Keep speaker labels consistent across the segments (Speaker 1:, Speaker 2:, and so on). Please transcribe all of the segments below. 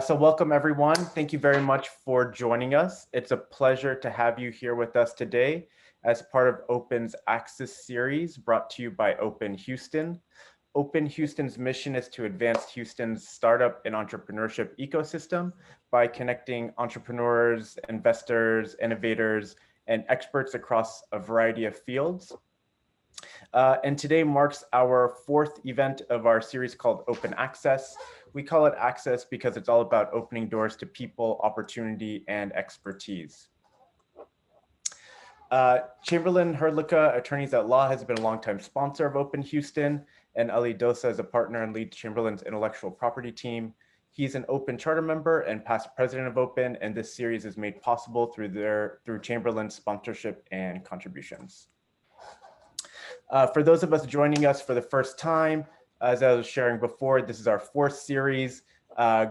Speaker 1: So welcome everyone. Thank you very much for joining us. It's a pleasure to have you here with us today as part of Open's Access series brought to you by Open Houston. Open Houston's mission is to advance Houston's startup and entrepreneurship ecosystem by connecting entrepreneurs, investors, innovators, and experts across a variety of fields. And today marks our fourth event of our series called Open Access. We call it Access because it's all about opening doors to people, opportunity, and expertise. Chamberlain Hrdlicka Attorneys at Law has been a longtime sponsor of Open Houston, and Ali Dosa is a partner and leads Chamberlain's intellectual property team. He's an Open charter member and past president of Open, and this series is made possible through Chamberlain's sponsorship and contributions. For those of us joining us for the first time, as I was sharing before, this is our fourth series.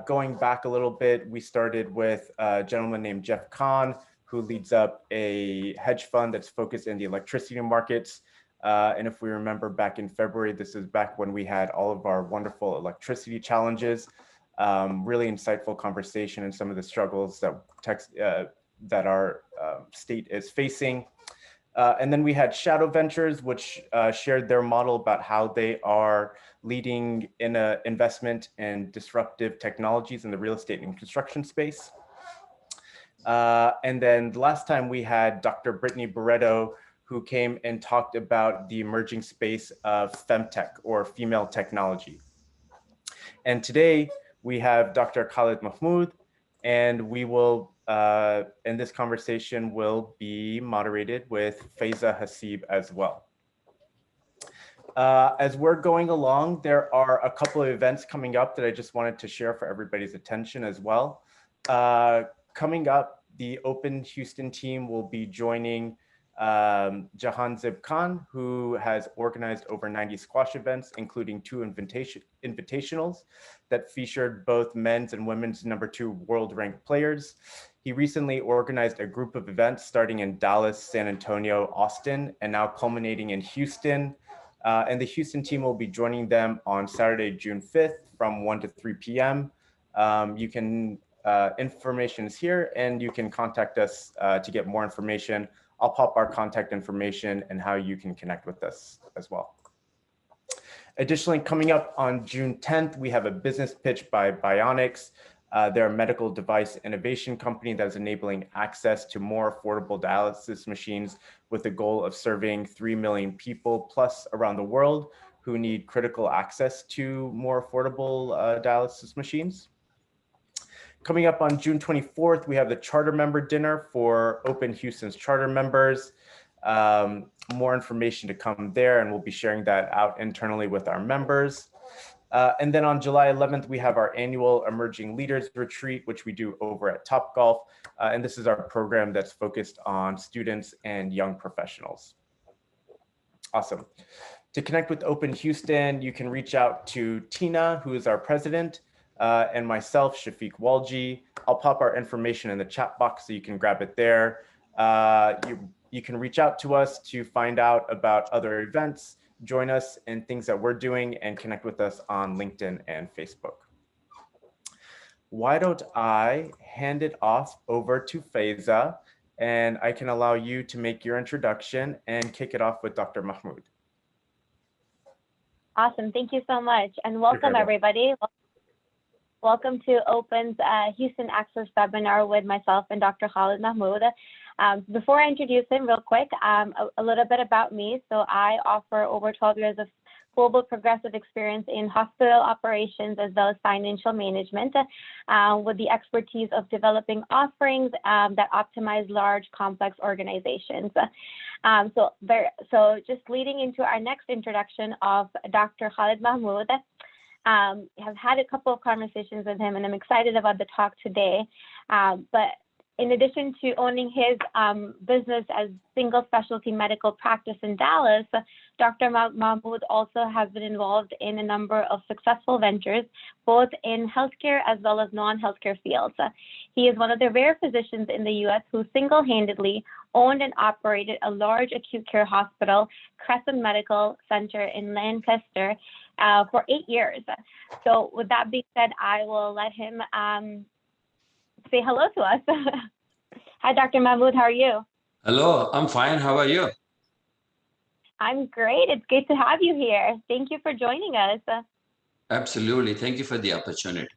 Speaker 1: Going back a little bit, we started with a gentleman named Jeff Kahn, who leads up a hedge fund that's focused in the electricity markets. And if we remember back in February, this is back when we had all of our wonderful electricity challenges. Really insightful conversation and some of the struggles that our state is facing. And then we had Shadow Ventures, which shared their model about how they are leading in investment in disruptive technologies in the real estate and construction space. And then the last time we had Dr. Brittany Barreto, who came and talked about the emerging space of femtech or female technology. And today we have Dr. Khalid Mahmood, and we will, and this conversation will be moderated with Faiza Haseeb as well. As we're going along, there are a couple of events coming up that I just wanted to share for everybody's attention as well. Coming up, the Open Houston team will be joining Jahanzib Khan, who has organized over 90 squash events, including 2 invitationals that featured both men's and women's #2 world ranked players. He recently organized a group of events starting in Dallas, San Antonio, Austin, and now culminating in Houston. And the Houston team will be joining them on Saturday, June 5th from 1 to 3 p.m. Information is here, and you can contact us to get more information. I'll pop our contact information and how you can connect with us as well. Additionally, coming up on June 10th, we have a business pitch by Bionics. They're a medical device innovation company that is enabling access to more affordable dialysis machines with the goal of serving 3 million people plus around the world who need critical access to more affordable dialysis machines. Coming up on June 24th, we have the charter member dinner for Open Houston's charter members. More information to come there, and we'll be sharing that out internally with our members. And then on July 11th, we have our annual Emerging Leaders Retreat, which we do over at Topgolf. And this is our program that's focused on students and young professionals. Awesome. To connect with Open Houston, you can reach out to Tina, who is our president, and myself, Shafiq Walji. I'll pop our information in the chat box so you can grab it there. You can reach out to us to find out about other events, join us in things that we're doing, and connect with us on LinkedIn and Facebook. Why don't I hand it off over to Faiza, and I can allow you to make your introduction and kick it off with Dr. Mahmood.
Speaker 2: Awesome, thank you so much, and welcome everybody. Welcome to Open's Houston Access webinar with myself and Dr. Khalid Mahmood. Before I introduce him real quick, a little bit about me. So I offer over 12 years of global progressive experience in hospital operations as well as financial management with the expertise of developing offerings that optimize large, complex organizations. So just leading into our next introduction of Dr. Khalid Mahmood. Have had a couple of conversations with him, and I'm excited about the talk today. But in addition to owning his business as single specialty medical practice in Dallas, Dr. Mahmood also has been involved in a number of successful ventures, both in healthcare as well as non-healthcare fields. He is one of the rare physicians in the U.S. who single-handedly owned and operated a large acute care hospital, Crescent Medical Center in Lancaster, for 8 years. So with that being said, I will let him say hello to us. Hi, Dr. Mahmood, how are you?
Speaker 3: Hello, I'm fine. How are you?
Speaker 2: I'm great. It's great to have you here. Thank you for joining us.
Speaker 3: Absolutely. Thank you for the opportunity.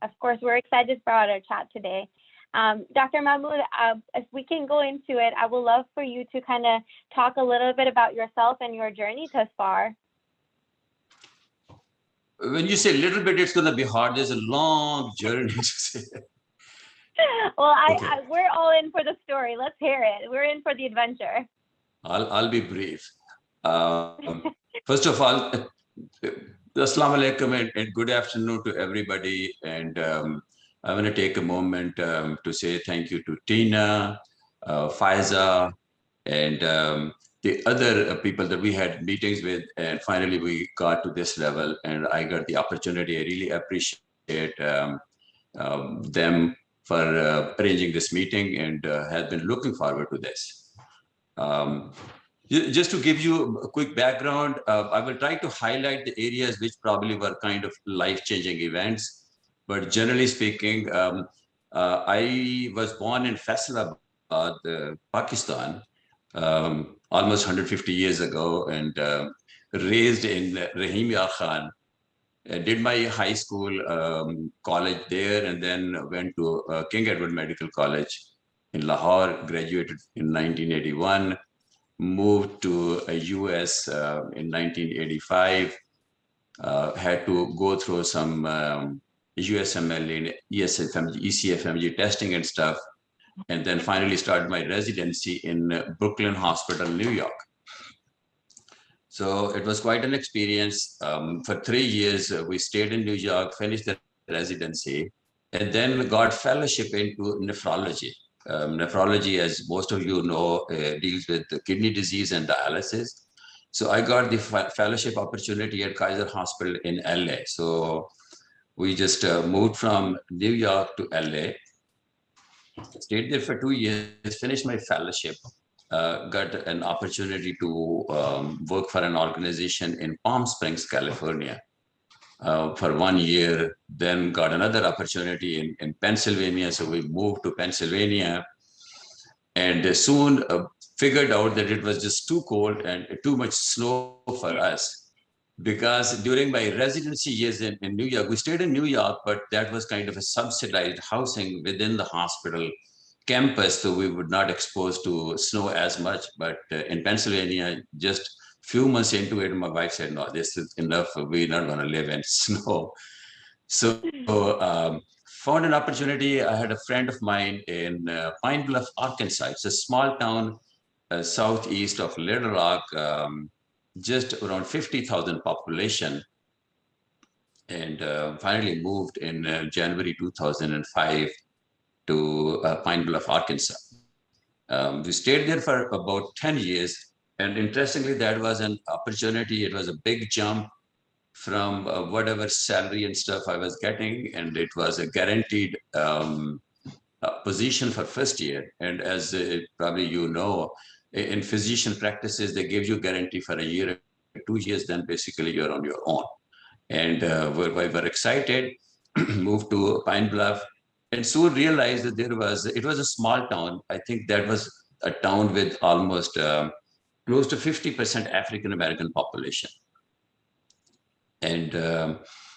Speaker 2: Of course, we're excited for our chat today. Dr. Mahmood, if we can go into it, I would love for you to kind of talk a little bit about yourself and your journey thus far.
Speaker 3: When you say a little bit, it's going to be hard. There's a long journey to say.
Speaker 2: Well,
Speaker 3: Okay.
Speaker 2: we're all in for the story. Let's hear it. We're in for the adventure.
Speaker 3: I'll be brief. First of all, Assalamu alaikum and good afternoon to everybody. And I want to take a moment to say thank you to Tina, Faiza, and the other people that we had meetings with. And finally, we got to this level and I got the opportunity. I really appreciate them for arranging this meeting and have been looking forward to this. Just to give you a quick background, I will try to highlight the areas which probably were kind of life-changing events. But generally speaking, I was born in Faisalabad, Pakistan, almost 150 years ago, and raised in Rahim Yar Khan. Did my high school, college there, and then went to King Edward Medical College in Lahore, graduated in 1981. Moved to a US in 1985, had to go through some USMLE and ESFMG, ECFMG testing and stuff, and then finally started my residency in Brooklyn Hospital, New York. So it was quite an experience. For 3 years, we stayed in New York, finished the residency, and then got fellowship into nephrology. Nephrology, as most of you know, deals with kidney disease and dialysis. So I got the fellowship opportunity at Kaiser Hospital in LA. So we just moved from New York to LA, stayed there for 2 years, finished my fellowship, got an opportunity to work for an organization in Palm Springs, California. For 1 year, then got another opportunity in Pennsylvania. So we moved to Pennsylvania and soon figured out that it was just too cold and too much snow for us. Because during my residency years in New York, we stayed in New York, but that was kind of a subsidized housing within the hospital campus. So we were not exposed to snow as much. But in Pennsylvania, just few months into it, my wife said, no, this is enough. We're not going to live in snow. So found an opportunity. I had a friend of mine in Pine Bluff, Arkansas. It's a small town southeast of Little Rock, just around 50,000 population. And finally moved in January 2005 to Pine Bluff, Arkansas. We stayed there for about 10 years. And interestingly, that was an opportunity. It was a big jump from whatever salary and stuff I was getting. And it was a guaranteed position for first year. And as probably you know, in physician practices, they give you guarantee for a year, 2 years, then basically you're on your own. And we were excited, moved to Pine Bluff, and soon realized that it was a small town. I think that was a town with almost close to 50% African-American population. And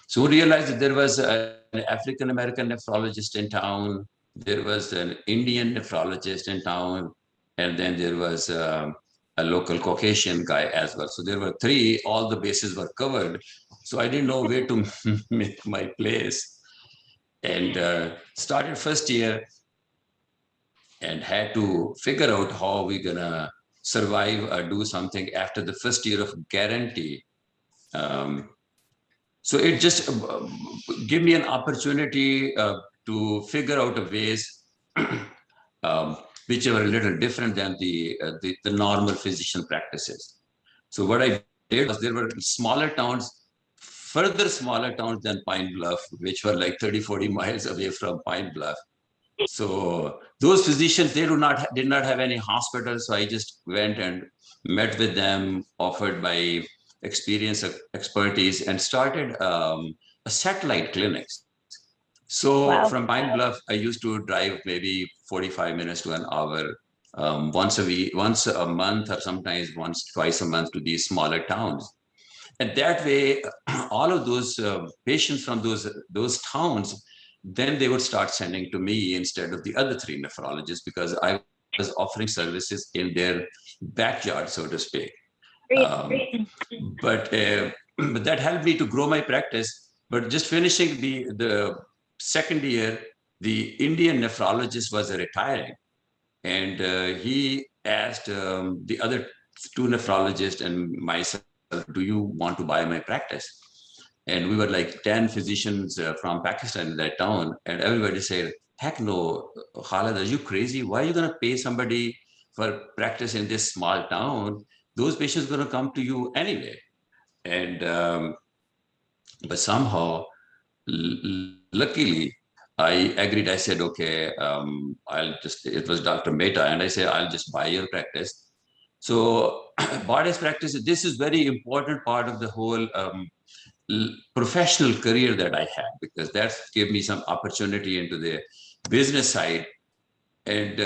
Speaker 3: soon realized that there was an African-American nephrologist in town, there was an Indian nephrologist in town, and then there was a local Caucasian guy as well. So there were three, all the bases were covered. So I didn't know where to make my place. And started first year and had to figure out how we're gonna survive or do something after the first year of guarantee. So it just gave me an opportunity to figure out a ways which are a little different than the normal physician practices. So what I did was there were smaller towns, further smaller towns than Pine Bluff, which were like 30, 40 miles away from Pine Bluff. So those physicians, they did not have any hospitals. So I just went and met with them, offered my experience, expertise, and started a satellite clinics. So
Speaker 2: Wow.
Speaker 3: from Pine Bluff, I used to drive maybe 45 minutes to an hour once a week, once a month, or sometimes twice a month to these smaller towns. And that way, all of those patients from those towns, then they would start sending to me instead of the other 3 nephrologists, because I was offering services in their backyard, so to speak. But that helped me to grow my practice. But just finishing the second year, the Indian nephrologist was retiring, and he asked the other 2 nephrologists and myself, do you want to buy my practice? And we were like 10 physicians from Pakistan in that town, and everybody said, heck no, Khalid, are you crazy? Why are you going to pay somebody for practice in this small town? Those patients are going to come to you anyway. And but somehow, luckily, I agreed. I said, okay, it was Dr. Mehta, and I said, I'll just buy your practice. So bought his practice. This is very important part of the whole professional career that I had, because that gave me some opportunity into the business side. And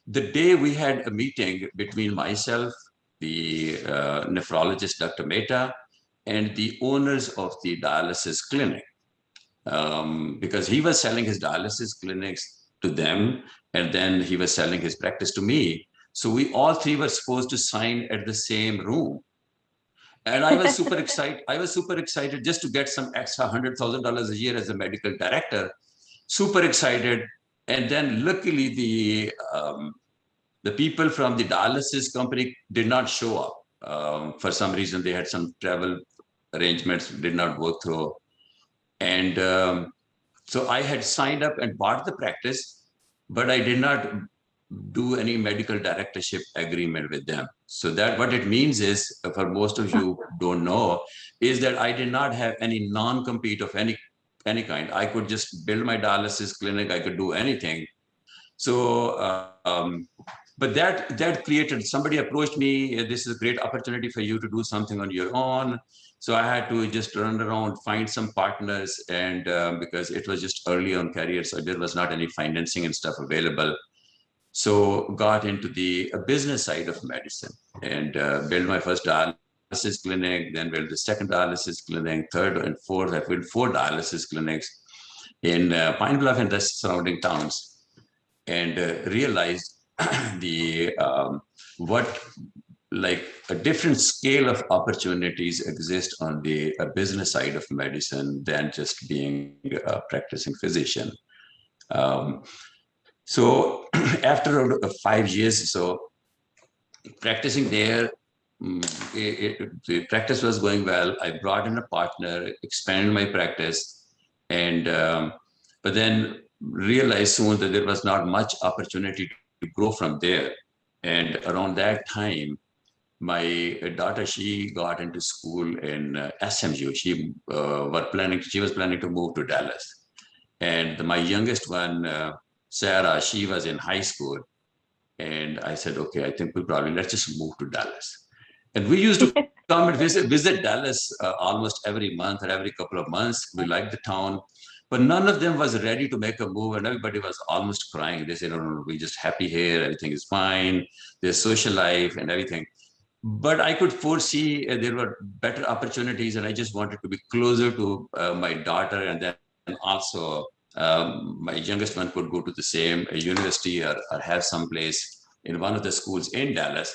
Speaker 3: the day we had a meeting between myself, the nephrologist, Dr. Mehta, and the owners of the dialysis clinic, because he was selling his dialysis clinics to them, and then he was selling his practice to me. So we all 3 were supposed to sign at the same room. And I was super excited. I was super excited just to get some extra $100,000 a year as a medical director. Super excited. And then luckily the people from the dialysis company did not show up. For some reason, they had some travel arrangements, did not work through. And so I had signed up and bought the practice, but I did not do any medical directorship agreement with them. So that what it means is, for most of you don't know, is that I did not have any non-compete of any kind. I could just build my dialysis clinic. I could do anything. So, but that created, somebody approached me, this is a great opportunity for you to do something on your own. So I had to just run around, find some partners, and because it was just early on career, so there was not any financing and stuff available. So got into the business side of medicine and built my first dialysis clinic, then built the second dialysis clinic, third and fourth. I built 4 dialysis clinics in Pine Bluff and the surrounding towns, and realized the like a different scale of opportunities exist on the business side of medicine than just being a practicing physician. So after 5 years or so practicing there, the practice was going well. I brought in a partner, expanded my practice, and but then realized soon that there was not much opportunity to grow from there. And around that time, my daughter, she got into school in SMU. She was planning to move to Dallas, and my youngest one, Sarah, she was in high school. And I said, okay, I think let's just move to Dallas. And we used to come and visit Dallas almost every month or every couple of months. We liked the town, but none of them was ready to make a move, and everybody was almost crying. They said, no, we're just happy here. Everything is fine. There's social life and everything. But I could foresee there were better opportunities, and I just wanted to be closer to my daughter, and then also my youngest one could go to the same university or have some place in one of the schools in Dallas.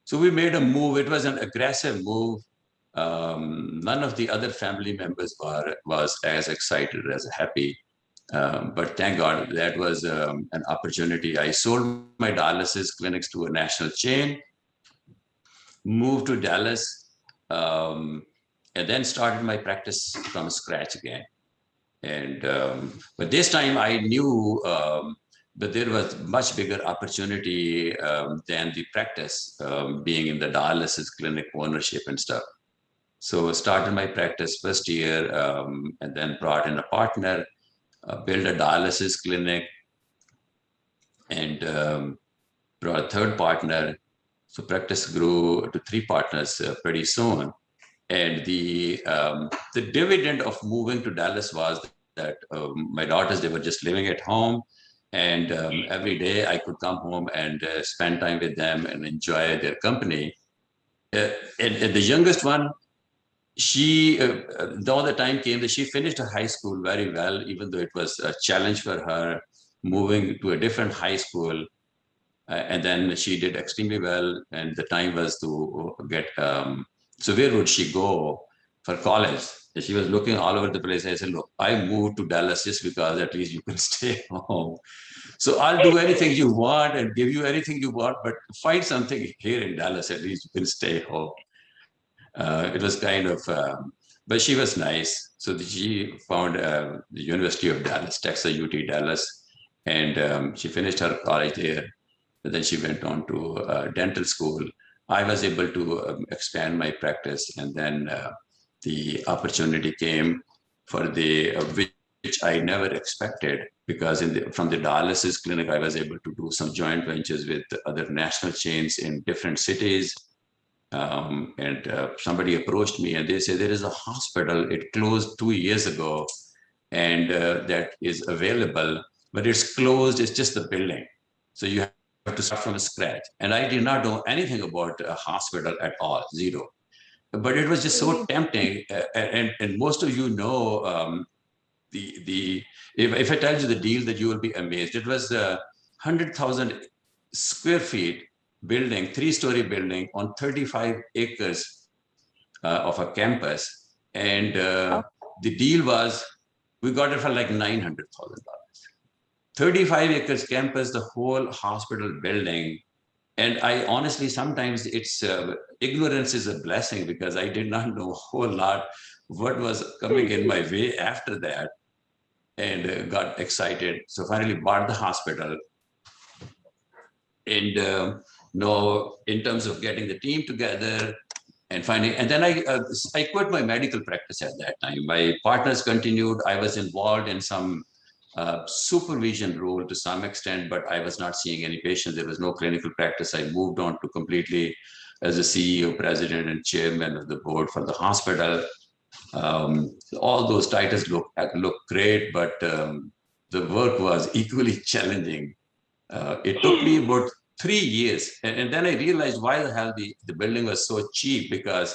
Speaker 3: So we made a move. It was an aggressive move. None of the other family members was as excited, as happy. But thank God that was an opportunity. I sold my dialysis clinics to a national chain, moved to Dallas, and then started my practice from scratch again. And but this time I knew that there was much bigger opportunity than the practice, being in the dialysis clinic ownership and stuff. So I started my practice first year, and then brought in a partner, built a dialysis clinic, and brought a third partner. So practice grew to 3 partners pretty soon. And the dividend of moving to Dallas was that my daughters, they were just living at home. And every day I could come home and spend time with them and enjoy their company. And the youngest one, she, though the time came that she finished her high school very well, even though it was a challenge for her moving to a different high school. And then she did extremely well. And the time was to get, so where would she go for college? And she was looking all over the place. I said, look, I moved to Dallas just because at least you can stay home. So I'll do anything you want and give you anything you want, but find something here in Dallas, at least you can stay home. It was kind of, but she was nice. So she found the University of Dallas, Texas UT Dallas, and she finished her college there. And then she went on to dental school. I was able to expand my practice, and then the opportunity came for the which I never expected, because from the dialysis clinic, I was able to do some joint ventures with other national chains in different cities. And somebody approached me and they said, there is a hospital, it closed 2 years ago, and that is available, but it's closed, it's just the building. So you have to start from scratch. And I did not know anything about a hospital at all, zero. But it was just so tempting. And most of you know, if I tell you the deal, that you will be amazed. It was 100,000 square feet building, 3-story building on 35 acres of a campus. And the deal was, we got it for like $900,000. 35 acres campus, the whole hospital building. And I honestly, sometimes it's ignorance is a blessing, because I did not know a whole lot what was coming in my way after that, and got excited. So finally bought the hospital. And no, in terms of getting the team together and finding, and then I quit my medical practice at that time. My partners continued. I was involved in some supervision role to some extent, but I was not seeing any patients. There was no clinical practice. I moved on to completely as a CEO, president, and chairman of the board for the hospital. All those titles look great, but the work was equally challenging. It took me about 3 years. And then I realized why the hell the building was so cheap, because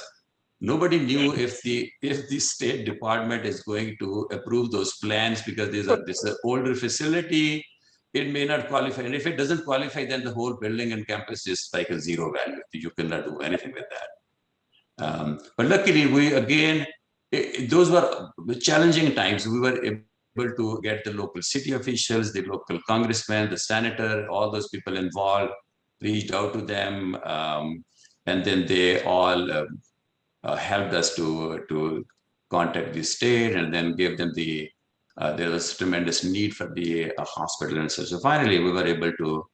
Speaker 3: nobody knew if the State Department is going to approve those plans, because this is an older facility. It may not qualify. And if it doesn't qualify, then the whole building and campus is like a zero value. You cannot do anything with that. But luckily, those were challenging times. We were able to get the local city officials, the local congressman, the senator, all those people involved, reached out to them. And then they all helped us to contact the state, and then give them there was tremendous need for the hospital. And so finally, we were able to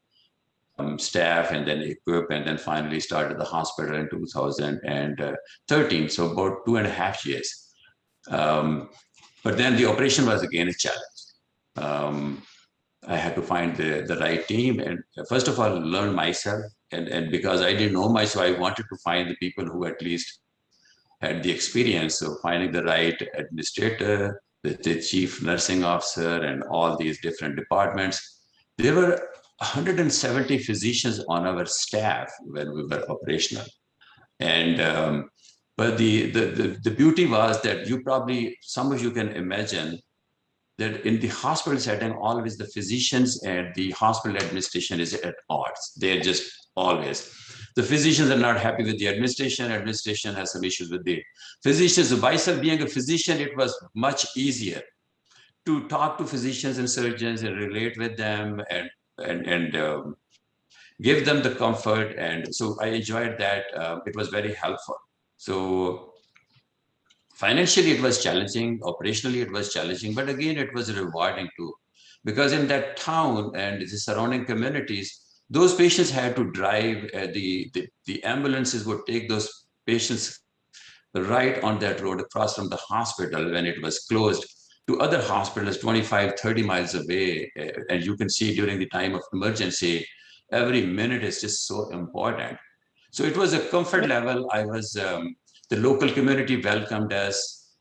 Speaker 3: staff and then equip, and then finally started the hospital in 2013. So about 2.5 years. But then the operation was again a challenge. I had to find the right team, and first of all, learn myself. And because I didn't know myself, I wanted to find the people who at least had the experience of finding the right administrator, the chief nursing officer, and all these different departments. There were 170 physicians on our staff when we were operational. And but the beauty was that some of you can imagine that in the hospital setting, always the physicians and the hospital administration is at odds. They're just always. The physicians are not happy with the administration. Administration has some issues with the physicians. So myself being a physician, it was much easier to talk to physicians and surgeons and relate with them and give them the comfort. And so I enjoyed that. It was very helpful. So financially, it was challenging. Operationally, it was challenging. But again, it was rewarding too. Because in that town and the surrounding communities, those patients had to drive. The ambulances would take those patients right on that road across from the hospital when it was closed to other hospitals 25, 30 miles away. And you can see during the time of emergency, every minute is just so important. So it was a comfort level. I was, the local community welcomed us.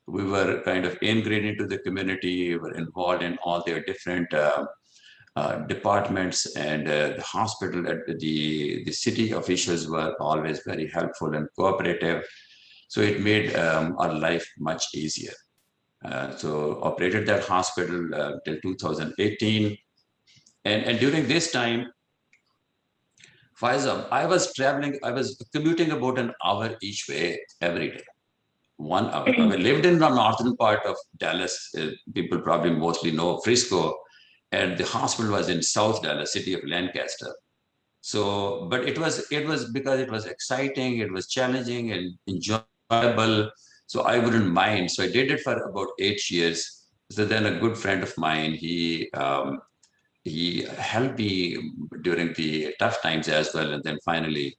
Speaker 3: We were kind of ingrained into the community. We were involved in all their different departments, and the hospital, the city officials were always very helpful and cooperative. So it made our life much easier. So operated that hospital till 2018. And during this time, Faiza, I was commuting about an hour each way every day. 1 hour. I lived in the northern part of Dallas. People probably mostly know Frisco, and the hospital was in South Dallas, city of Lancaster. So, but it was because it was exciting, it was challenging and enjoyable. So I wouldn't mind. So I did it for about 8 years. So then a good friend of mine, he helped me during the tough times as well. And then finally,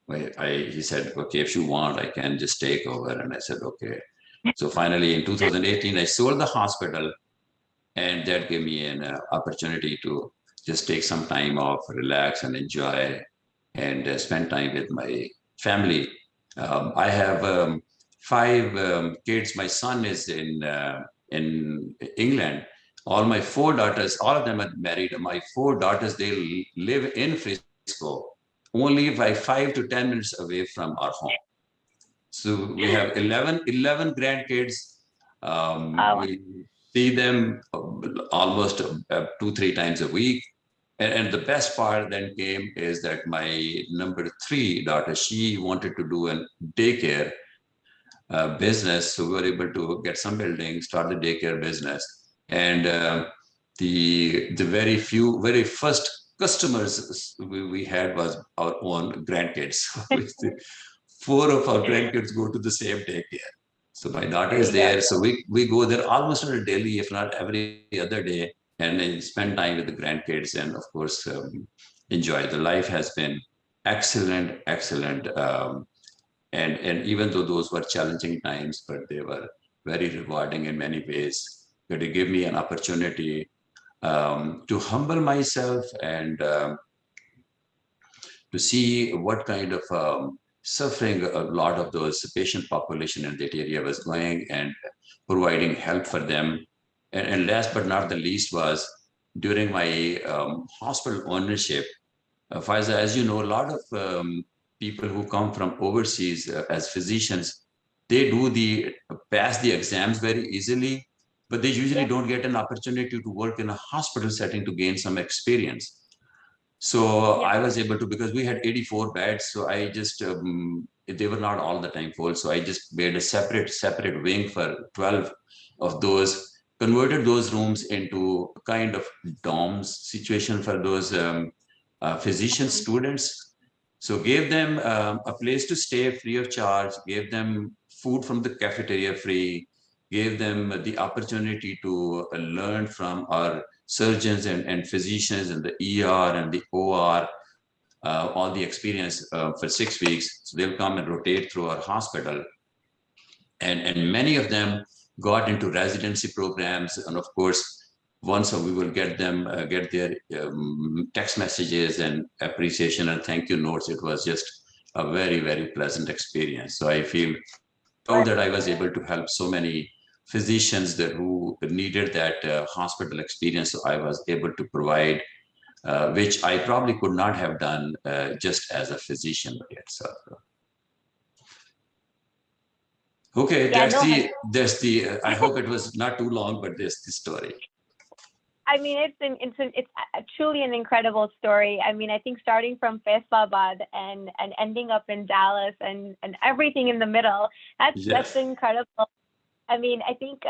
Speaker 3: he said, okay, if you want, I can just take over. And I said, okay. So finally in 2018, I sold the hospital, and that gave me an opportunity to just take some time off, relax and enjoy, and spend time with my family. I have 5 kids. My son is in England. All my 4 daughters, all of them are married. My 4 daughters, they live in Frisco, only by 5 to 10 minutes away from our home. So we have 11 grandkids. We see them almost 2-3 times a week. And the best part then came is that my number 3 daughter, she wanted to do a daycare business. So we were able to get some building, start the daycare business. And the very first customers we had was our own grandkids. 4 of our grandkids go to the same daycare. So my daughter is there. So we go there almost on a daily, if not every other day, and then spend time with the grandkids, and of course enjoy. The life has been excellent. And even though those were challenging times, but they were very rewarding in many ways. But it gave me an opportunity to humble myself and to see what kind of suffering a lot of those patient population in that area was going, and providing help for them. And last but not the least was during my hospital ownership. Faiza, as you know, a lot of people who come from overseas as physicians, they pass the exams very easily, but they usually don't get an opportunity to work in a hospital setting to gain some experience. So I was able to, because we had 84 beds, so I just, they were not all the time full. So I just made a separate wing for 12 of those, converted those rooms into kind of dorms situation for those physician students. So gave them a place to stay free of charge, gave them food from the cafeteria free, gave them the opportunity to learn from our surgeons and physicians in the ER and the OR, all the experience for 6 weeks. So they'll come and rotate through our hospital. And many of them got into residency programs. And of course, once we will get them, get their text messages and appreciation and thank you notes. It was just a very, very pleasant experience. So I feel proud that I was able to help so many physicians who needed that hospital experience. So I was able to provide, which I probably could not have done just as a physician by itself. Okay, that's the. I hope it was not too long, but there's the story.
Speaker 2: I mean, it's truly an incredible story. I mean, I think starting from Faisalabad and ending up in Dallas and everything in the middle, that's incredible. I mean, I think,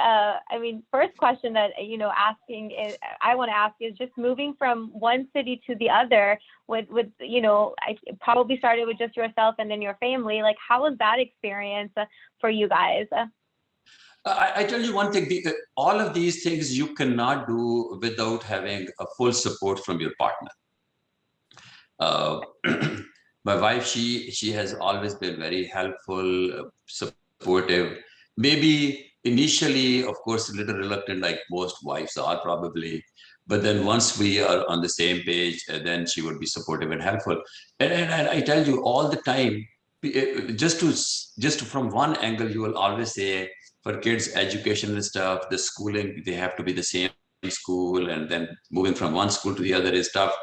Speaker 2: first question that, I want to ask is just moving from one city to the other with I probably started with just yourself and then your family. Like, how was that experience for you guys?
Speaker 3: I tell you one thing, all of these things you cannot do without having a full support from your partner. My wife, she has always been very helpful, supportive. Maybe initially, of course, a little reluctant, like most wives are probably. But then once we are on the same page, then she would be supportive and helpful. And I tell you all the time, just from one angle, you will always say for kids education and stuff, the schooling, they have to be the same school, and then moving from one school to the other is tough.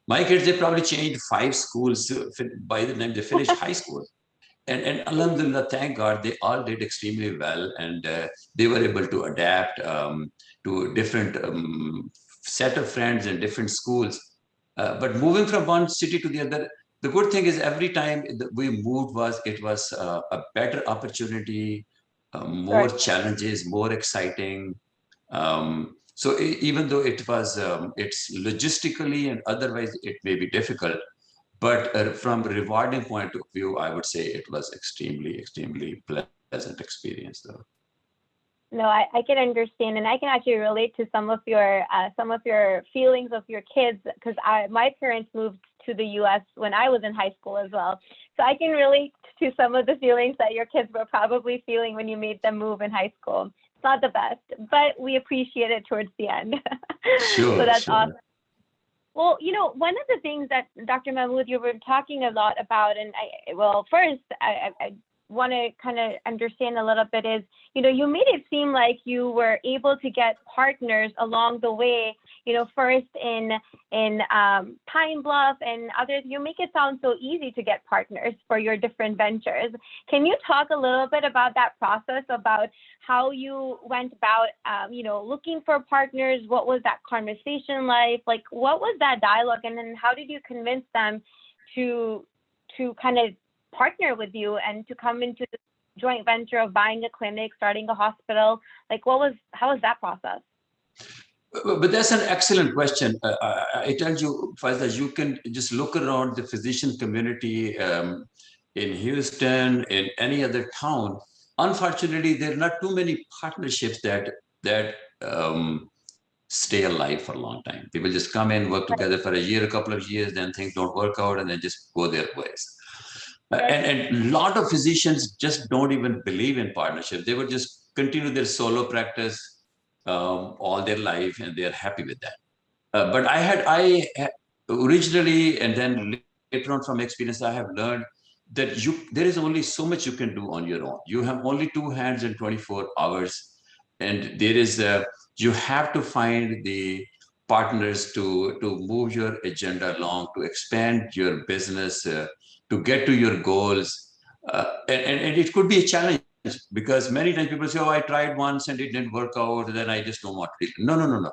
Speaker 3: My kids, they probably changed 5 schools by the time they finished high school. And alhamdulillah, thank God, they all did extremely well, and they were able to adapt to different set of friends and different schools. But moving from one city to the other, the good thing is every time we moved it was a better opportunity, more challenges, more exciting. So even though it was, it's logistically and otherwise it may be difficult, but from a rewarding point of view, I would say it was extremely pleasant experience, though.
Speaker 2: No, I can understand, and I can actually relate to some of your feelings of your kids, because my parents moved to the U.S. when I was in high school as well. So I can relate to some of the feelings that your kids were probably feeling when you made them move in high school. It's not the best, but we appreciate it towards the end.
Speaker 3: Sure.
Speaker 2: So that's
Speaker 3: sure.
Speaker 2: awesome. Well, you know, one of the things that Dr. Mahmood, you were talking a lot about, and first, I want to kind of understand a little bit is, you know, you made it seem like you were able to get partners along the way, you know, first in Pine Bluff and others. You make it sound so easy to get partners for your different ventures. Can you talk a little bit about that process, about how you went about, you know, looking for partners? What was that conversation like? Like, what was that dialogue? And then how did you convince them to kind of partner with you and to come into the joint venture of buying a clinic, starting a hospital? Like, how was that process?
Speaker 3: But that's an excellent question. I tell you, Faiza, you can just look around the physician community in Houston, in any other town. Unfortunately, there are not too many partnerships that stay alive for a long time. People just come in, work together for a year, a couple of years, then things don't work out, and then just go their ways. And a lot of physicians just don't even believe in partnership. They would just continue their solo practice all their life, and they're happy with that. But I originally, and then later on from experience, I have learned that there is only so much you can do on your own. You have only 2 hands in 24 hours, and there is you have to find the partners to move your agenda along, to expand your business, to get to your goals, and it could be a challenge, because many times people say, "Oh, I tried once and it didn't work out, then I just don't want to." No.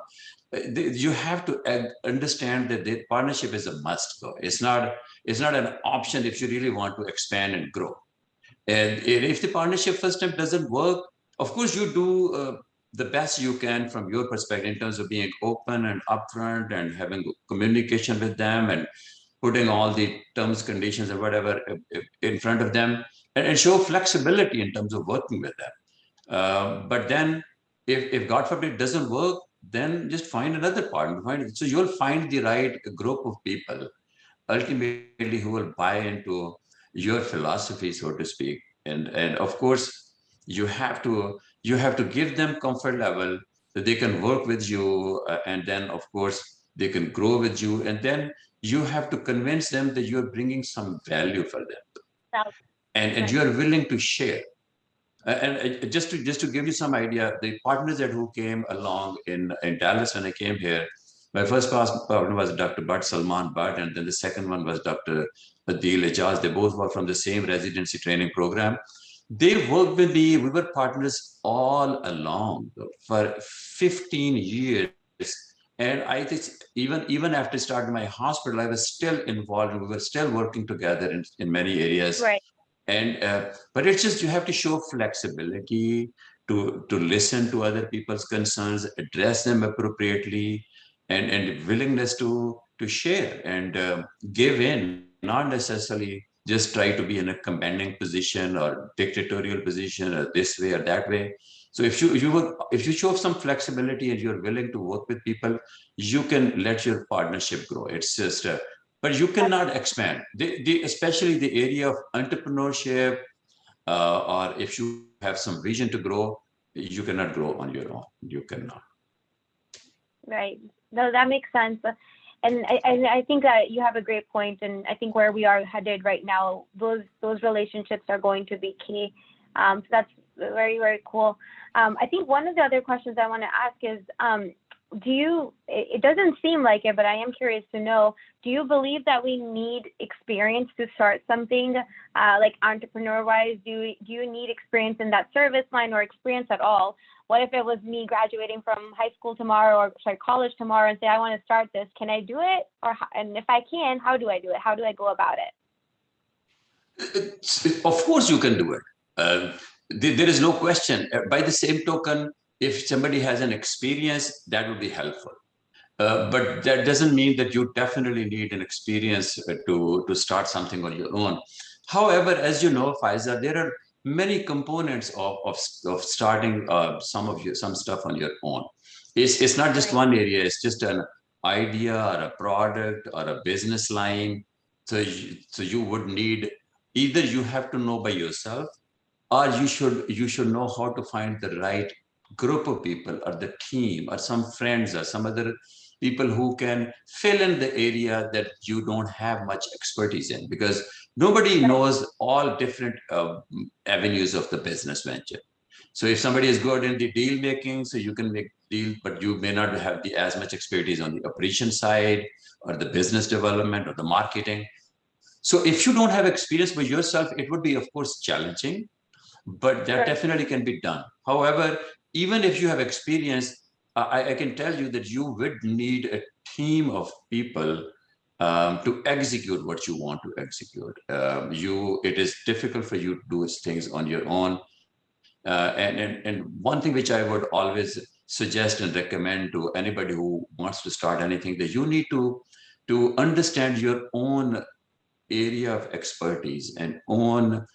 Speaker 3: You have to understand that the partnership is a must go. It's not an option if you really want to expand and grow. And if the partnership first time doesn't work, of course you do the best you can from your perspective in terms of being open and upfront and having communication with them and putting all the terms, conditions, or whatever in front of them, and show flexibility in terms of working with them. But then, if God forbid it doesn't work, then just find another partner. So you'll find the right group of people ultimately who will buy into your philosophy, so to speak. And of course, you have to give them comfort level that they can work with you, and then of course they can grow with you, and then you have to convince them that you're bringing some value for them, and you're willing to share. And just to give you some idea, the partners that who came along in Dallas when I came here, my first partner was Dr. Salman Bhatt, and then the second one was Dr. Adil Ejaz. They both were from the same residency training program. They worked with me. We were partners all along for 15 years. And I think even after starting my hospital, I was still involved. We were still working together in many areas.
Speaker 2: Right.
Speaker 3: And but it's just you have to show flexibility to listen to other people's concerns, address them appropriately, and willingness to share and give in, not necessarily just try to be in a commanding position or dictatorial position or this way or that way. So if you show some flexibility and you're willing to work with people, you can let your partnership grow. It's just but you cannot expand, especially the area of entrepreneurship, or if you have some vision to grow, you cannot grow on your own. You cannot.
Speaker 2: Right. No, that makes sense. I think that you have a great point, and I think where we are headed right now, those relationships are going to be key. So that's very, very cool. I think one of the other questions I want to ask is, it doesn't seem like it, but I am curious to know, do you believe that we need experience to start something like entrepreneur-wise? Do you need experience in that service line or experience at all? What if it was me graduating from high school tomorrow or college tomorrow and say, I want to start this, can I do it? And if I can, how do I do it? How do I go about it?
Speaker 3: Of course you can do it. There is no question. By the same token, if somebody has an experience, that would be helpful. But that doesn't mean that you definitely need an experience to start something on your own. However, as you know, Faiza, there are many components of starting some stuff on your own. It's not just one area. It's just an idea or a product or a business line. So you would need, either you have to know by yourself, or you should know how to find the right group of people or the team or some friends or some other people who can fill in the area that you don't have much expertise in, because nobody knows all different avenues of the business venture. So if somebody is good in the deal making, so you can make deal, but you may not have as much expertise on the operation side or the business development or the marketing. So if you don't have experience by yourself, it would be, of course, challenging, but that definitely can be done. However, even if you have experience, I can tell you that you would need a team of people to execute what you want to execute. It is difficult for you to do things on your own. And one thing which I would always suggest and recommend to anybody who wants to start anything, that you need to understand your own area of expertise and own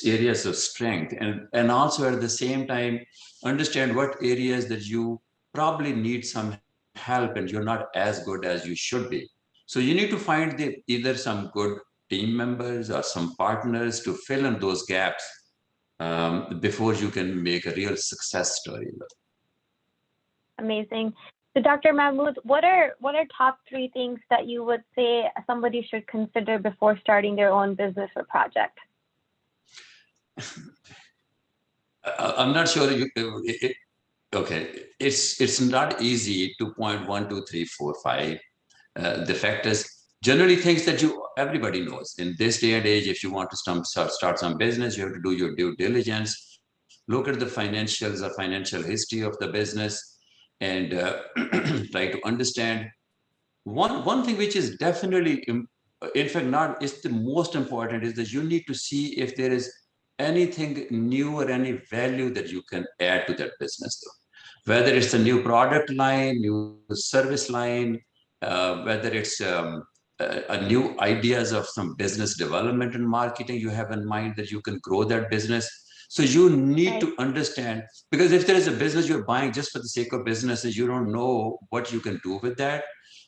Speaker 3: areas of strength, and also at the same time understand what areas that you probably need some help and you're not as good as you should be. So you need to find either some good team members or some partners to fill in those gaps before you can make a real success story.
Speaker 2: Amazing. So Dr. Mahmood, what are top 3 things that you would say somebody should consider before starting their own business or project?
Speaker 3: I'm not sure. Okay, it's not easy to point 1, 2, 3, 4, 5. The fact is, generally things that everybody knows in this day and age. If you want to start some business, you have to do your due diligence, look at the financials or financial history of the business, and try to understand. One thing which is definitely, in fact, is the most important, is that you need to see if there is anything new or any value that you can add to that business, though. Whether it's a new product line, new service line, whether it's a new ideas of some business development and marketing you have in mind that you can grow that business. So you need to understand, because if there is a business you're buying just for the sake of business and you don't know what you can do with that,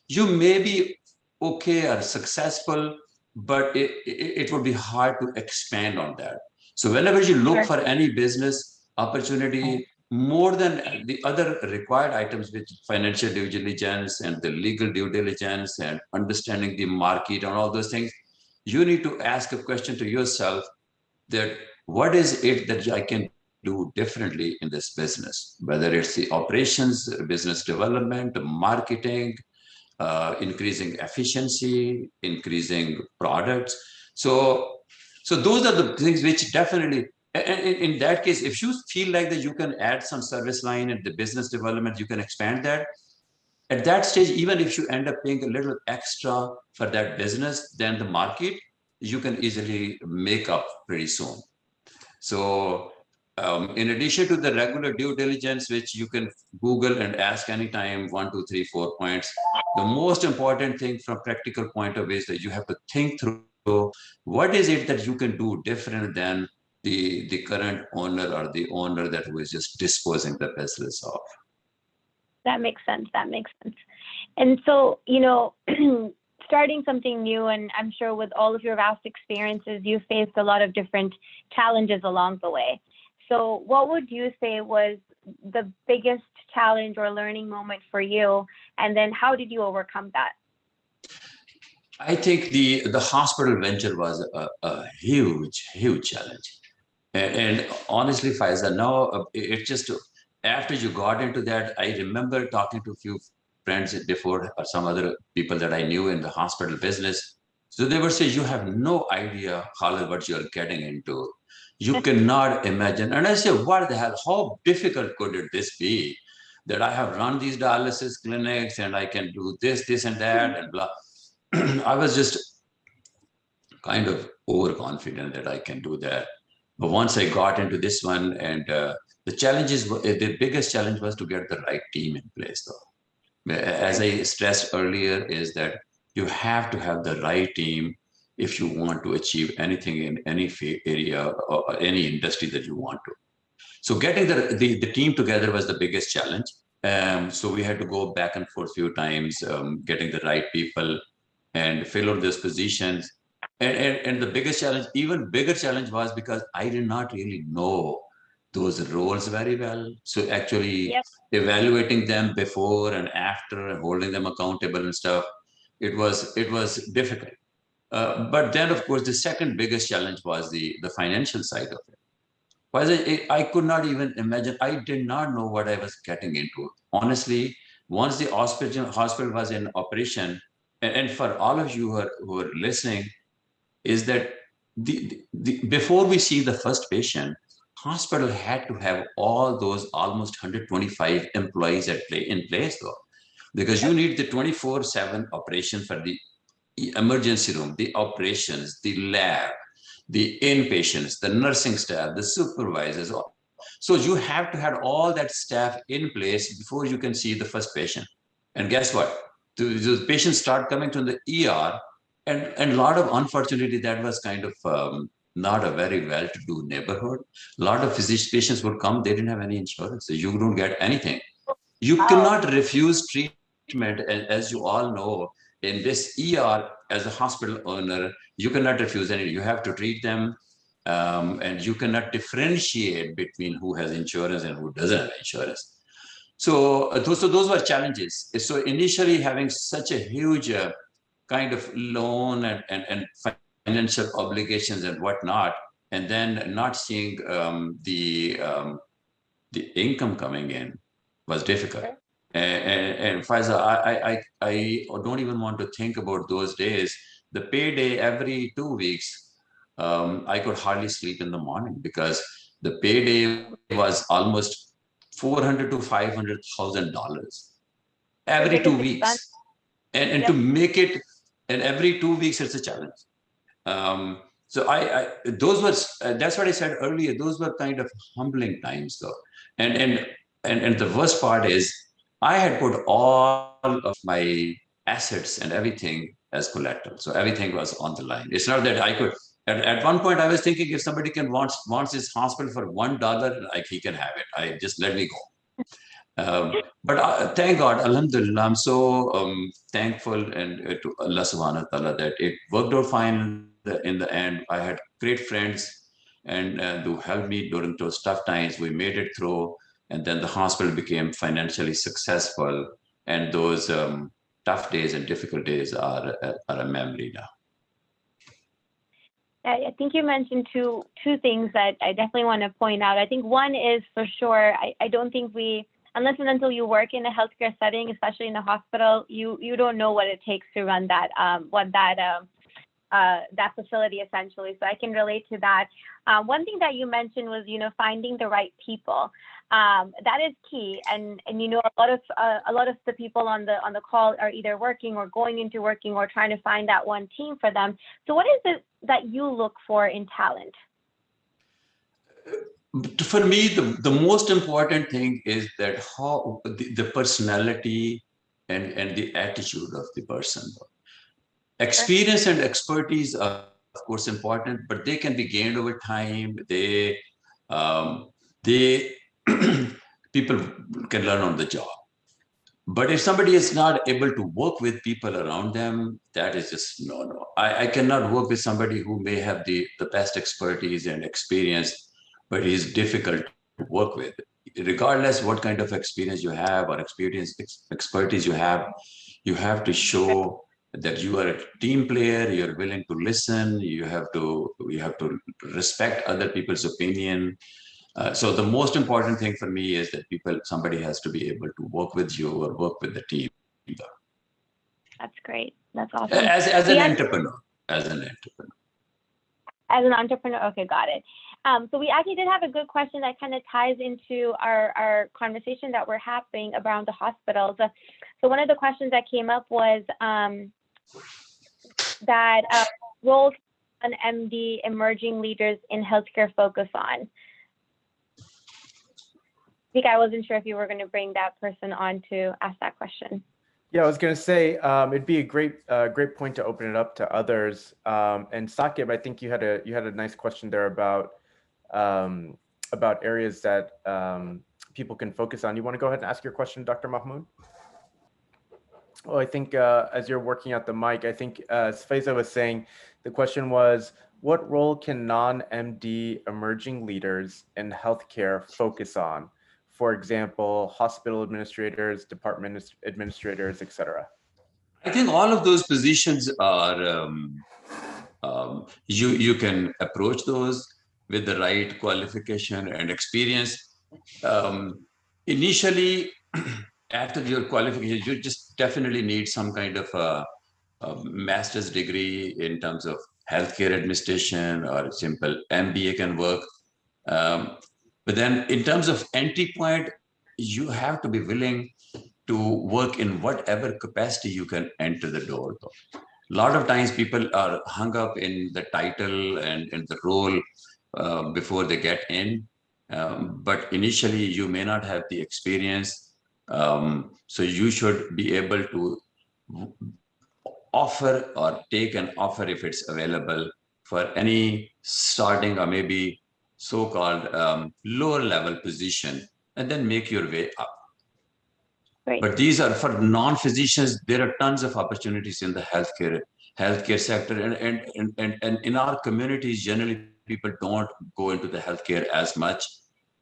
Speaker 3: you may be okay or successful, but it would be hard to expand on that. So whenever you look for any business opportunity, more than the other required items, which financial due diligence and the legal due diligence and understanding the market and all those things, you need to ask a question to yourself, that what is it that I can do differently in this business? Whether it's the operations, business development, marketing, increasing efficiency, increasing products. So those are the things which definitely, in that case, if you feel like that you can add some service line and the business development, you can expand that. At that stage, even if you end up paying a little extra for that business than the market, you can easily make up pretty soon. So in addition to the regular due diligence, which you can Google and ask anytime, 1, 2, 3, 4 points, the most important thing from practical point of view is that you have to think through what is it that you can do different than the current owner or the owner that was just disposing the business of.
Speaker 2: That makes sense. That makes sense. And so, starting something new, and I'm sure with all of your vast experiences, you faced a lot of different challenges along the way. So what would you say was the biggest challenge or learning moment for you? And then how did you overcome that?
Speaker 3: I think the hospital venture was a huge challenge. And honestly, Faiza, now it just after you got into that, I remember talking to a few friends before or some other people that I knew in the hospital business. So they would say, "You have no idea, Khalid, what you're getting into. You cannot imagine." And I said, "What the hell? How difficult could it this be? That I have run these dialysis clinics and I can do this, and that, and blah." I was just kind of overconfident that I can do that. But once I got into this one, and the biggest challenge was to get the right team in place, though. As I stressed earlier, is that you have to have the right team if you want to achieve anything in any area or any industry that you want to. So getting the team together was the biggest challenge. So we had to go back and forth a few times, getting the right people and fill out those positions. And the biggest challenge, even bigger challenge, was because I did not really know those roles very well. So actually evaluating them before and after and holding them accountable and stuff, it was difficult. But then, of course, the second biggest challenge was the financial side of it. Was I could not even imagine. I did not know what I was getting into. Honestly, once the hospital was in operation, and for all of you who are listening, is that before we see the first patient, hospital had to have all those almost 125 employees in place, though, because you need the 24/7 operation for the emergency room, the operations, the lab, the inpatients, the nursing staff, the supervisors. So you have to have all that staff in place before you can see the first patient. And guess what? The patients start coming to the ER, and a lot of, unfortunately, that was kind of not a very well-to-do neighborhood. A lot of patients would come, they didn't have any insurance, so you don't get anything. You cannot refuse treatment, as you all know, in this ER as a hospital owner, you cannot refuse any. You have to treat them, and you cannot differentiate between who has insurance and who doesn't have insurance. So those were challenges. So initially having such a huge kind of loan and financial obligations and whatnot, and then not seeing the income coming in was difficult. And Faiza, I don't even want to think about those days. The payday every 2 weeks, I could hardly sleep in the morning because the payday was almost $400,000 to $500,000 every 2 weeks, and to make it, and every 2 weeks it's a challenge. So those were, that's what I said earlier. Those were kind of humbling times, though. And the worst part is, I had put all of my assets and everything as collateral. So everything was on the line. It's not that I could. At one point, I was thinking, if somebody wants this hospital for $1, like, he can have it. I just let me go. But thank God, Alhamdulillah, I'm so thankful and to Allah subhanahu wa ta'ala that it worked out fine in the end. I had great friends and who helped me during those tough times. We made it through, and then the hospital became financially successful. And those tough days and difficult days are a memory now.
Speaker 2: I think you mentioned two things that I definitely want to point out. I think one is, for sure, I don't think we, unless and until you work in a healthcare setting, especially in a hospital, you don't know what it takes to run that that facility, essentially. So I can relate to that. One thing that you mentioned was, finding the right people. That is key. And a lot of the people on the call are either working or going into working or trying to find that one team for them. So what is it that you look for in talent?
Speaker 3: For me, the most important thing is that how the personality and the attitude of the person. Experience and expertise are, of course, important, but they can be gained over time. People can learn on the job. But if somebody is not able to work with people around them, that is just no. I cannot work with somebody who may have the best expertise and experience, but is difficult to work with. Regardless what kind of experience you have or expertise you have to show that you are a team player, you're willing to listen, you have to respect other people's opinion. So the most important thing for me is that somebody has to be able to work with you or work with the team.
Speaker 2: That's great. That's awesome.
Speaker 3: As an entrepreneur, as an entrepreneur.
Speaker 2: As an entrepreneur, okay, got it. So we actually did have a good question that kind of ties into our conversation that we're having around the hospitals. So one of the questions that came up was that roles an MD emerging leaders in healthcare focus on. I think I wasn't sure if you were going to bring that person on to ask that question.
Speaker 1: Yeah, I was going to say it'd be a great point to open it up to others. And Saqib, I think you had a nice question there about areas that people can focus on. You want to go ahead and ask your question, Dr. Mahmood? Well, I think as you're working out the mic, I think as Faiza was saying, the question was, what role can non-MD emerging leaders in healthcare focus on? For example, hospital administrators, department administrators, etc.
Speaker 3: I think all of those positions are, you can approach those with the right qualification and experience. Initially, after your qualification, you just definitely need some kind of a master's degree in terms of healthcare administration, or a simple MBA can work. But then in terms of entry point, you have to be willing to work in whatever capacity you can enter the door. A lot of times people are hung up in the title and the role before they get in. But initially you may not have the experience. So you should be able to offer or take an offer if it's available for any starting or maybe so-called lower level position, and then make your way up.
Speaker 2: Great.
Speaker 3: But these are for non-physicians. There are tons of opportunities in the healthcare sector, and in our communities, generally people don't go into the healthcare as much.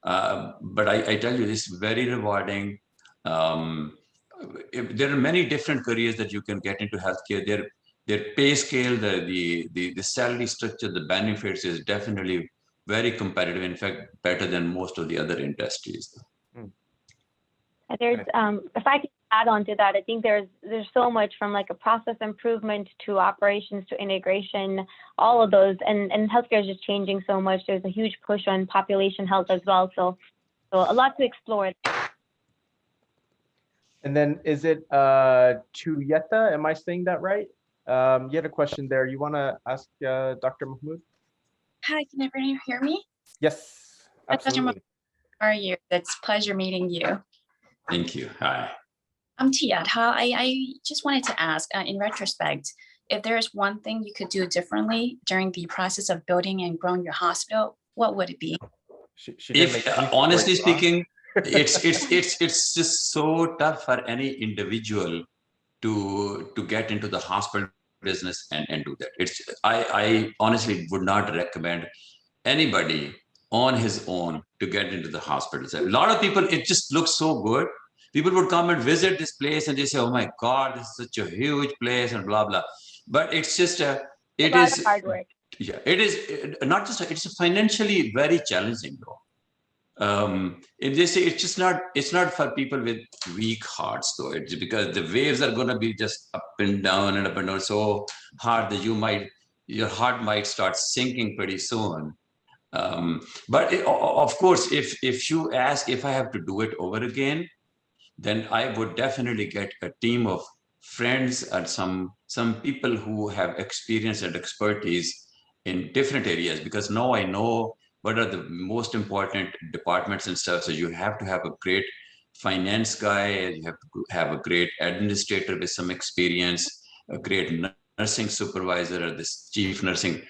Speaker 3: But I tell you, it's very rewarding. There are many different careers that you can get into healthcare. Their pay scale, the salary structure, the benefits is definitely very competitive. In fact, better than most of the other industries.
Speaker 2: There's, if I can add on to that, I think there's so much from like a process improvement to operations to integration, all of those, and healthcare is just changing so much. There's a huge push on population health as well. So a lot to explore.
Speaker 1: And then is it Chuyeta? Am I saying that right? You had a question there. You want to ask Dr. Mahmood?
Speaker 4: Hi, can everyone hear me?
Speaker 1: Yes, absolutely.
Speaker 4: Dr. Mahmood, how are you? It's a pleasure meeting you.
Speaker 3: Thank you. Hi.
Speaker 4: I'm Tiyata. I just wanted to ask, in retrospect, if there is one thing you could do differently during the process of building and growing your hospital, what would it be?
Speaker 3: Honestly speaking, it's just so tough for any individual to get into the hospital business and do that. I honestly would not recommend anybody on his own to get into the hospital. A lot of people, it just looks so good. People would come and visit this place and they say, oh my God, this is such a huge place and blah, blah. But it's just, it is
Speaker 2: hard work.
Speaker 3: Yeah, it is not just, it's financially very challenging though. If they say it's not for people with weak hearts though. It's because the waves are going to be just up and down so hard that your heart might start sinking pretty soon. But of course, if you ask if I have to do it over again, then I would definitely get a team of friends and some people who have experience and expertise in different areas, because now I know what are the most important departments and stuff. So you have to have a great finance guy, you have to have a great administrator with some experience, a great nursing supervisor, or this chief nursing.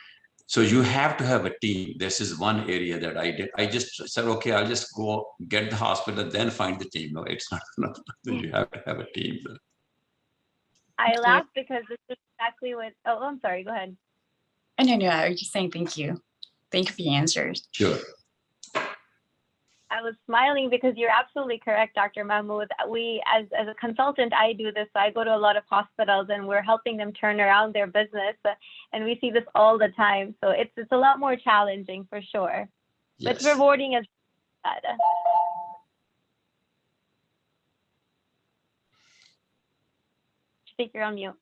Speaker 3: So you have to have a team. This is one area that I did. I just said, okay, I'll just go get the hospital, then find the team. No, it's not enough. You have to have a team.
Speaker 2: I laugh because this is exactly what, oh, I'm sorry, go ahead.
Speaker 4: No, I was just saying thank you. Thank you for the answers.
Speaker 3: Sure.
Speaker 2: I was smiling because you're absolutely correct, Dr. Mahmood. We, as a consultant, I do this. So I go to a lot of hospitals and we're helping them turn around their business. And we see this all the time. So it's a lot more challenging for sure.
Speaker 3: Yes.
Speaker 2: But it's rewarding as well. Speaker on mute.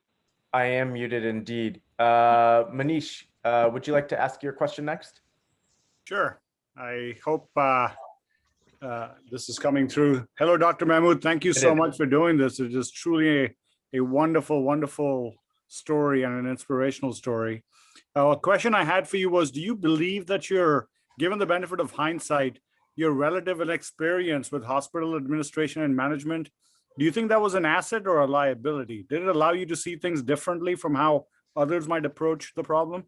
Speaker 1: I am muted indeed. Manish, would you like to ask your question next?
Speaker 5: Sure. I hope this is coming through. Hello, Dr. Mahmood. Thank you so much for doing this. It is truly a wonderful, wonderful story and an inspirational story. A question I had for you was, do you believe that given the benefit of hindsight, your relative experience with hospital administration and management, do you think that was an asset or a liability? Did it allow you to see things differently from how others might approach the problem?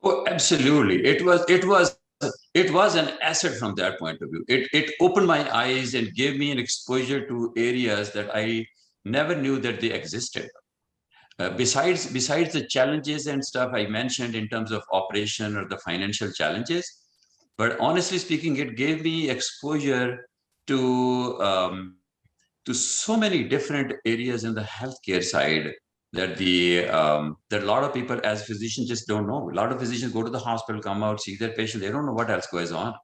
Speaker 3: Oh, absolutely. It was an asset from that point of view. It opened my eyes and gave me an exposure to areas that I never knew that they existed. Besides the challenges and stuff I mentioned in terms of operation or the financial challenges, but honestly speaking, it gave me exposure to so many different areas in the healthcare side that that a lot of people as physicians just don't know. A lot of physicians go to the hospital, come out, see their patient, they don't know what else goes on.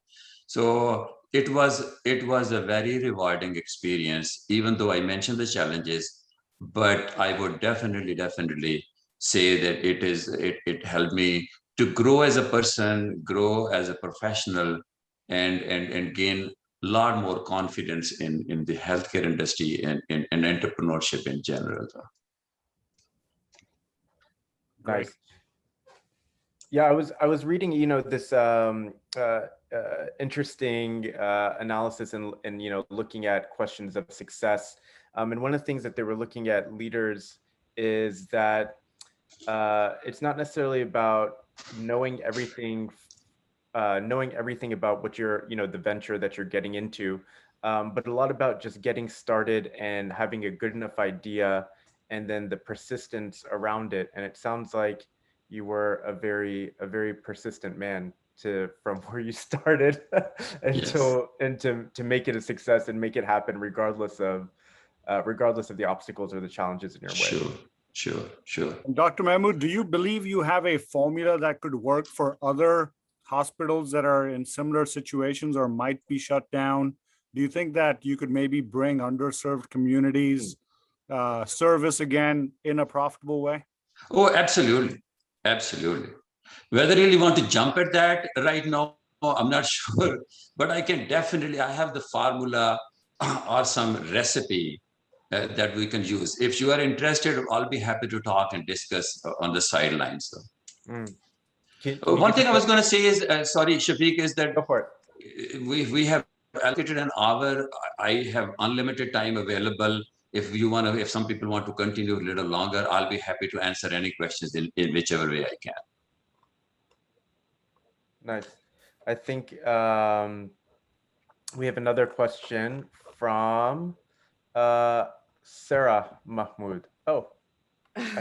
Speaker 3: So it was a very rewarding experience, even though I mentioned the challenges, but I would definitely say that it helped me to grow as a person, grow as a professional, and gain a lot more confidence in the healthcare industry and entrepreneurship in general.
Speaker 1: Nice. Yeah, I was reading, this interesting analysis and looking at questions of success. And one of the things that they were looking at leaders is that it's not necessarily about knowing everything about what the venture that you're getting into, but a lot about just getting started and having a good enough idea and then the persistence around it. And it sounds like you were a very persistent man from where you started until and to make it a success and make it happen regardless of the obstacles or the challenges in your way.
Speaker 3: Sure.
Speaker 5: Dr. Mahmood, do you believe you have a formula that could work for other hospitals that are in similar situations or might be shut down? Do you think that you could maybe bring underserved communities service again in a profitable way?
Speaker 3: Oh, absolutely. Whether you really want to jump at that right now, I'm not sure, but I have the formula or some recipe that we can use. If you are interested, I'll be happy to talk and discuss on the sidelines. One thing I was going to say is, sorry, Shafiq, is that
Speaker 1: Go for it.
Speaker 3: We have allocated an hour. I have unlimited time available. If some people want to continue a little longer, I'll be happy to answer any questions in whichever way I can.
Speaker 1: Nice. I think we have another question from Sarah Mahmood. Oh,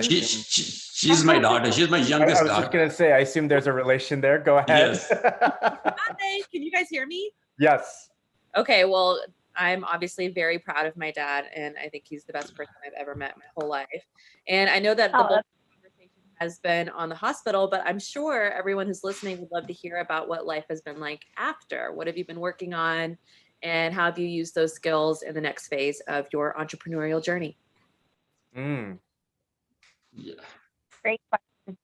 Speaker 3: she's my daughter. She's my youngest daughter.
Speaker 1: I was just going to say, I assume there's a relation there. Go ahead.
Speaker 3: Yes.
Speaker 6: Hi, can you guys hear me?
Speaker 1: Yes.
Speaker 6: Okay, well, I'm obviously very proud of my dad, and I think he's the best person I've ever met my whole life. And I know that the bulk conversation has been on the hospital, but I'm sure everyone who's listening would love to hear about what life has been like after. What have you been working on, and how have you used those skills in the next phase of your entrepreneurial journey?
Speaker 3: Yeah.
Speaker 2: Great question.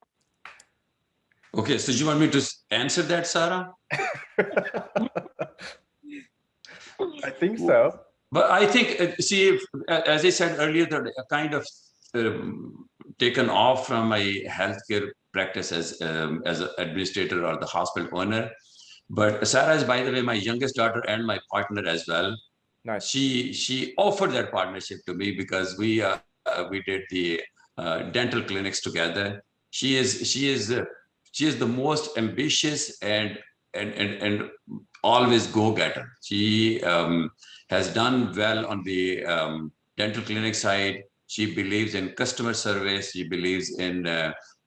Speaker 3: Okay, so you want me to answer that, Sarah?
Speaker 1: I think so.
Speaker 3: But I think, see, as I said earlier, that I kind of taken off from my healthcare practice as an administrator or the hospital owner. But Sarah is, by the way, my youngest daughter and my partner as well.
Speaker 1: Nice.
Speaker 3: She offered that partnership to me because we did the dental clinics together. She is the most ambitious and always go-getter. She has done well on the dental clinic side. She believes in customer service. She believes in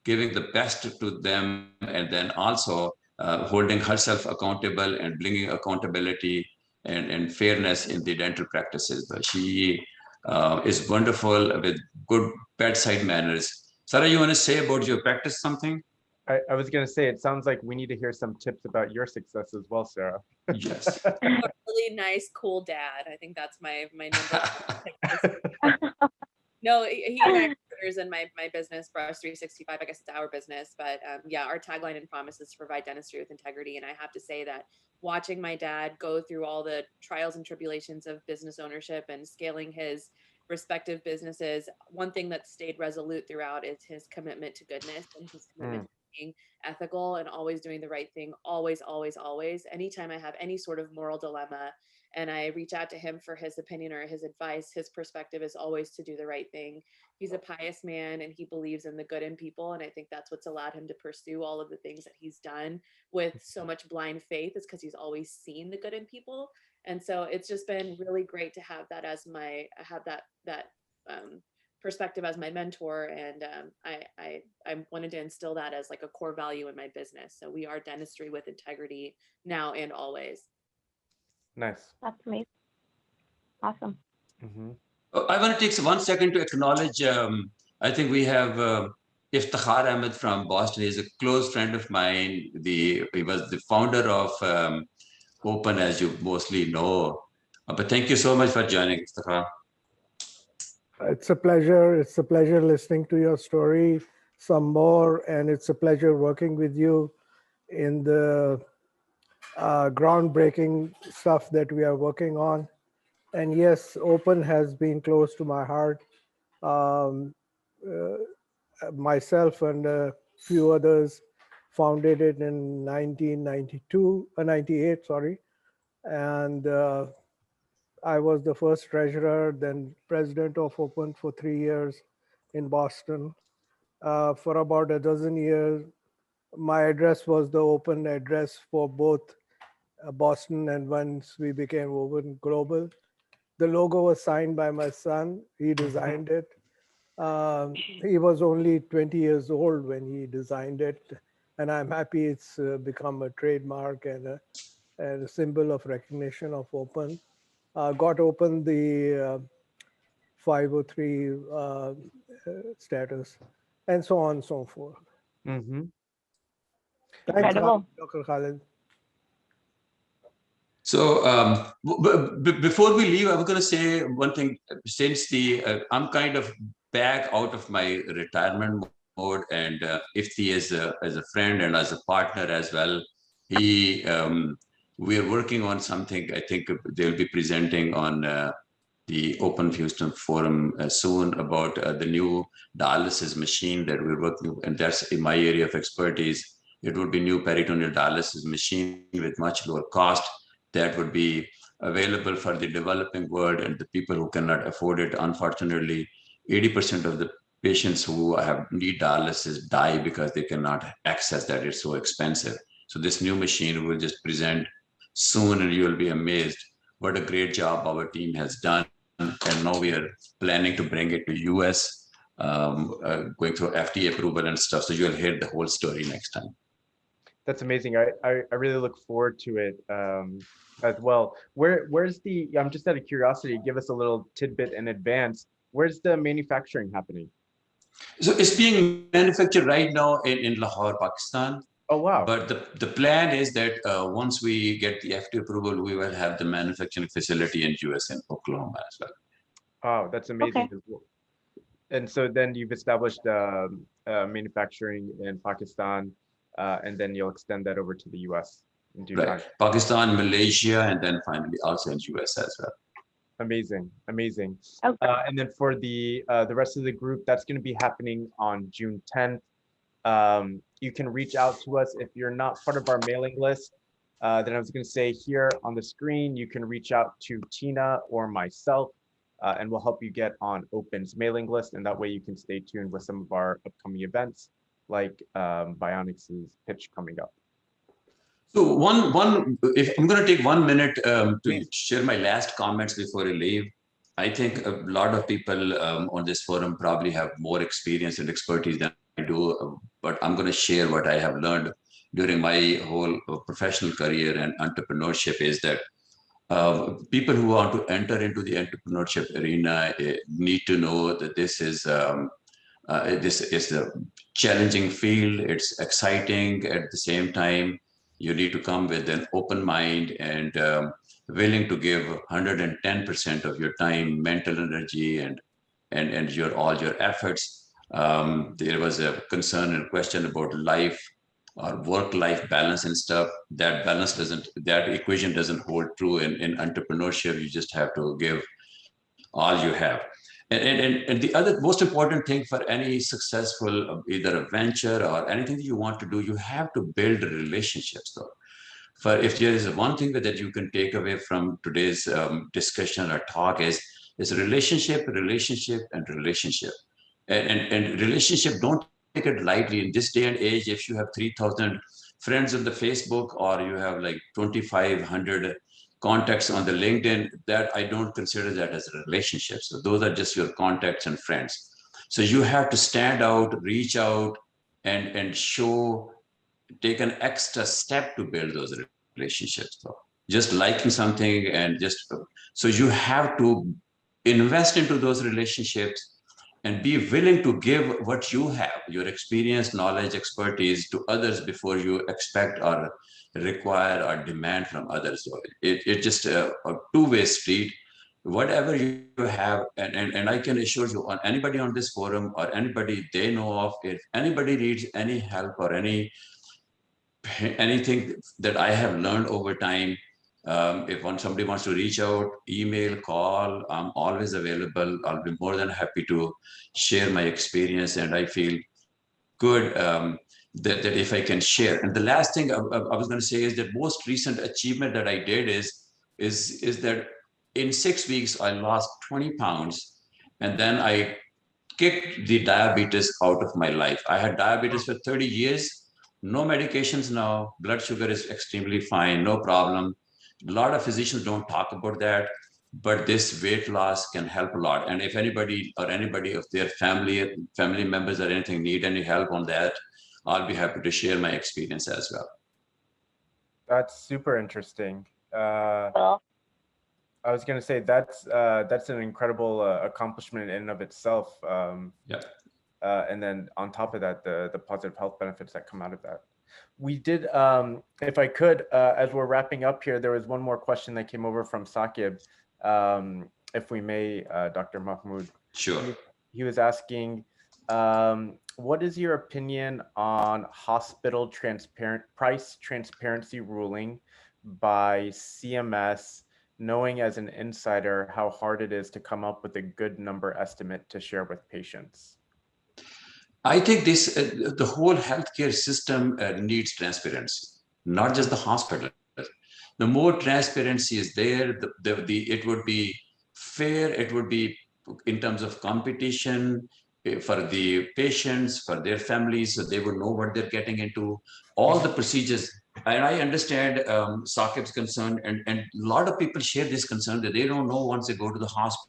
Speaker 3: giving the best to them, and then also holding herself accountable and bringing accountability and fairness in the dental practices. She is wonderful with good bedside manners. Sarah, you want to say about your practice something?
Speaker 1: I was going to say, it sounds like we need to hear some tips about your success as well, Sarah.
Speaker 3: Yes.
Speaker 6: A really nice, cool dad. I think that's my number one. No, he and I are partners in my business, Brush 365. I guess it's our business, but yeah, our tagline and promise is to provide dentistry with integrity. And I have to say that watching my dad go through all the trials and tribulations of business ownership and scaling his respective businesses, one thing that stayed resolute throughout is his commitment to goodness and his commitment to being ethical and always doing the right thing. Always, always, always. Anytime I have any sort of moral dilemma and I reach out to him for his opinion or his advice, his perspective is always to do the right thing. He's a pious man and he believes in the good in people. And I think that's what's allowed him to pursue all of the things that he's done with so much blind faith, is because he's always seen the good in people. And so it's just been really great to have that as my, perspective as my mentor. And I wanted to instill that as like a core value in my business. So we are dentistry with integrity now and always.
Speaker 1: Nice.
Speaker 2: That's amazing. Awesome.
Speaker 3: I want to take 1 second to acknowledge, I think we have Iftikhar Ahmed from Boston. He's a close friend of mine. He was the founder of Open, as you mostly know. But thank you so much for joining, Iftikhar.
Speaker 7: It's a pleasure. It's a pleasure listening to your story some more. And it's a pleasure working with you in the groundbreaking stuff that we are working on. And yes, Open has been close to my heart. Myself and a few others founded it in 98, sorry. And I was the first treasurer, then president of Open for 3 years in Boston. For about a dozen years, my address was the Open address for both Boston, and once we became Open Global. The logo was signed by my son. He designed it. He was only 20 years old when he designed it. And I'm happy it's become a trademark and a symbol of recognition of Open. Got Open the 503 status, and so on and so forth. Thanks, Dr. Khalid.
Speaker 3: So before we leave, I was going to say one thing. Since I'm kind of back out of my retirement mode, and Ifti as a friend and as a partner as well, we are working on something. I think they'll be presenting on the Open Houston Forum soon about the new dialysis machine that we're working with, and that's in my area of expertise. It would be new peritoneal dialysis machine with much lower cost that would be available for the developing world and the people who cannot afford it. Unfortunately, 80% of the patients who need dialysis die because they cannot access that. It's so expensive. So this new machine will just present soon, and you will be amazed what a great job our team has done. And now we are planning to bring it to US, going through FDA approval and stuff. So you'll hear the whole story next time.
Speaker 1: That's amazing. I really look forward to it as well. Where's I'm just out of curiosity, give us a little tidbit in advance. Where's the manufacturing happening?
Speaker 3: So it's being manufactured right now in Lahore, Pakistan.
Speaker 1: Oh, wow.
Speaker 3: But the plan is that once we get the FDA approval, we will have the manufacturing facility in US in Oklahoma as well.
Speaker 1: Oh, that's amazing. Okay. And so then you've established manufacturing in Pakistan, and then you'll extend that over to the US in due time.
Speaker 3: Pakistan, Malaysia, and then finally also in US as well.
Speaker 1: Amazing, amazing.
Speaker 2: Okay.
Speaker 1: And then for the rest of the group, that's going to be happening on June 10th. You can reach out to us if you're not part of our mailing list. Then I was going to say here on the screen, you can reach out to Tina or myself, and we'll help you get on Open's mailing list. And that way you can stay tuned with some of our upcoming events, like Bionics' pitch coming up.
Speaker 3: So if I'm going to take 1 minute to share my last comments before I leave. I think a lot of people on this forum probably have more experience and expertise than I do, but I'm going to share what I have learned during my whole professional career and entrepreneurship is that People who want to enter into the entrepreneurship arena need to know that this is a challenging field. It's exciting at the same time. You need to come with an open mind and willing to give 110% of your time, mental energy, and all your efforts. There was a concern and question about life or work-life balance and stuff. That equation doesn't hold true in entrepreneurship. You just have to give all you have. And the other most important thing for any successful either a venture or anything that you want to do, you have to build relationships though. For if there is one thing that you can take away from today's discussion or talk is relationship, relationship, and relationship. And relationship, don't take it lightly. In this day and age, if you have 3,000 friends on the Facebook or you have like 2,500 contacts on the LinkedIn, that I don't consider that as a relationship. So those are just your contacts and friends. So you have to stand out, reach out, and show, take an extra step to build those relationships. So just liking something and just, so you have to invest into those relationships and be willing to give what you have, your experience, knowledge, expertise to others before you expect or require or demand from others. So it's just a two-way street. Whatever you have, and I can assure you, on anybody on this forum or anybody they know of, if anybody needs any help or anything that I have learned over time, if somebody wants to reach out, email, call, I'm always available. I'll be more than happy to share my experience, and I feel good that if I can share. And the last thing I was going to say is that most recent achievement that I did is that in 6 weeks I lost 20 pounds, and then I kicked the diabetes out of my life. I had diabetes for 30 years. No medications now. Blood sugar is extremely fine, no problem. A lot of physicians don't talk about that, but this weight loss can help a lot. And if anybody of their family members or anything need any help on that, I'll be happy to share my experience as well.
Speaker 1: That's super interesting. I was going to say that's an incredible accomplishment in and of itself.
Speaker 3: Yeah.
Speaker 1: And then on top of that, the positive health benefits that come out of that. We did, if I could, as we're wrapping up here, there was one more question that came over from Saqib, if we may, Dr. Mahmood.
Speaker 3: Sure.
Speaker 1: He was asking, what is your opinion on hospital price transparency ruling by CMS, knowing as an insider how hard it is to come up with a good number estimate to share with patients?
Speaker 3: I think this the whole healthcare system needs transparency, not just the hospital. The more transparency is there, it would be fair. It would be in terms of competition for the patients, for their families, so they would know what they're getting into, all the procedures. And I understand Saqib's concern, and a lot of people share this concern that they don't know once they go to the hospital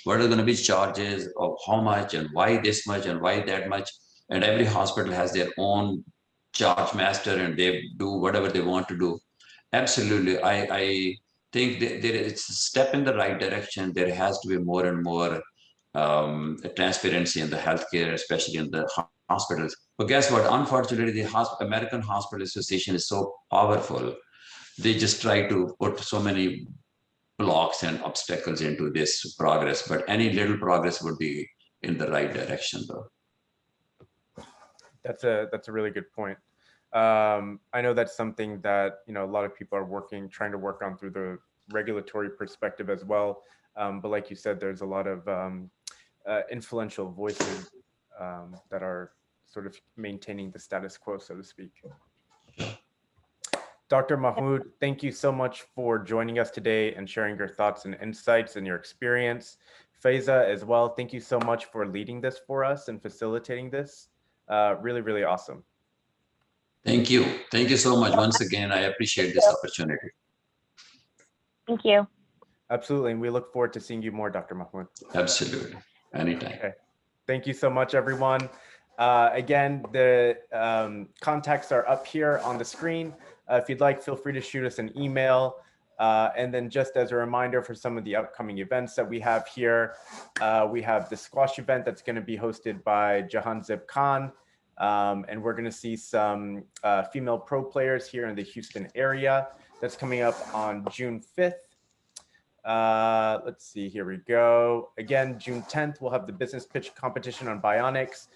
Speaker 3: what are going to be charges of how much and why this much and why that much. And every hospital has their own charge master and they do whatever they want to do. Absolutely. I think that it's a step in the right direction. There has to be more and more transparency in the healthcare, especially in the hospitals. But guess what? Unfortunately, the American Hospital Association is so powerful. They just try to put so many blocks and obstacles into this progress, but any little progress would be in the right direction though.
Speaker 1: That's a really good point. I know that's something that, a lot of people are trying to work on through the regulatory perspective as well. But like you said, there's a lot of influential voices that are sort of maintaining the status quo, so to speak. Dr. Mahmood, thank you so much for joining us today and sharing your thoughts and insights and your experience. Faiza as well, thank you so much for leading this for us and facilitating this. Really, really awesome.
Speaker 3: Thank you. Thank you so much. Once again, I appreciate this opportunity.
Speaker 2: Thank you.
Speaker 1: Absolutely. And we look forward to seeing you more, Dr. Mahmood.
Speaker 3: Absolutely. Anytime.
Speaker 1: Okay. Thank you so much, everyone. Again, the contacts are up here on the screen. If you'd like, feel free to shoot us an email. And then just as a reminder for some of the upcoming events that we have here, we have the squash event that's going to be hosted by Jahanzib Khan. And we're going to see some female pro players here in the Houston area. That's coming up on June 5th. Let's see, here we go. Again, June 10th, we'll have the business pitch competition on bionics.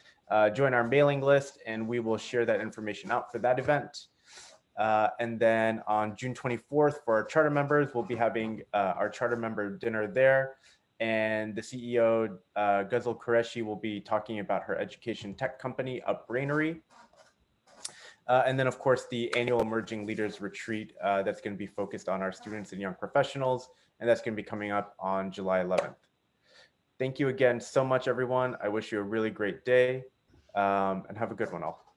Speaker 1: Join our mailing list and we will share that information out for that event. And then on June 24th, for our charter members, we'll be having our charter member dinner there. And the CEO, Ghazal Qureshi, will be talking about her education tech company, Upbrainery. And then, of course, the annual Emerging Leaders Retreat that's going to be focused on our students and young professionals. And that's going to be coming up on July 11th. Thank you again so much, everyone. I wish you a really great day and have a good one all.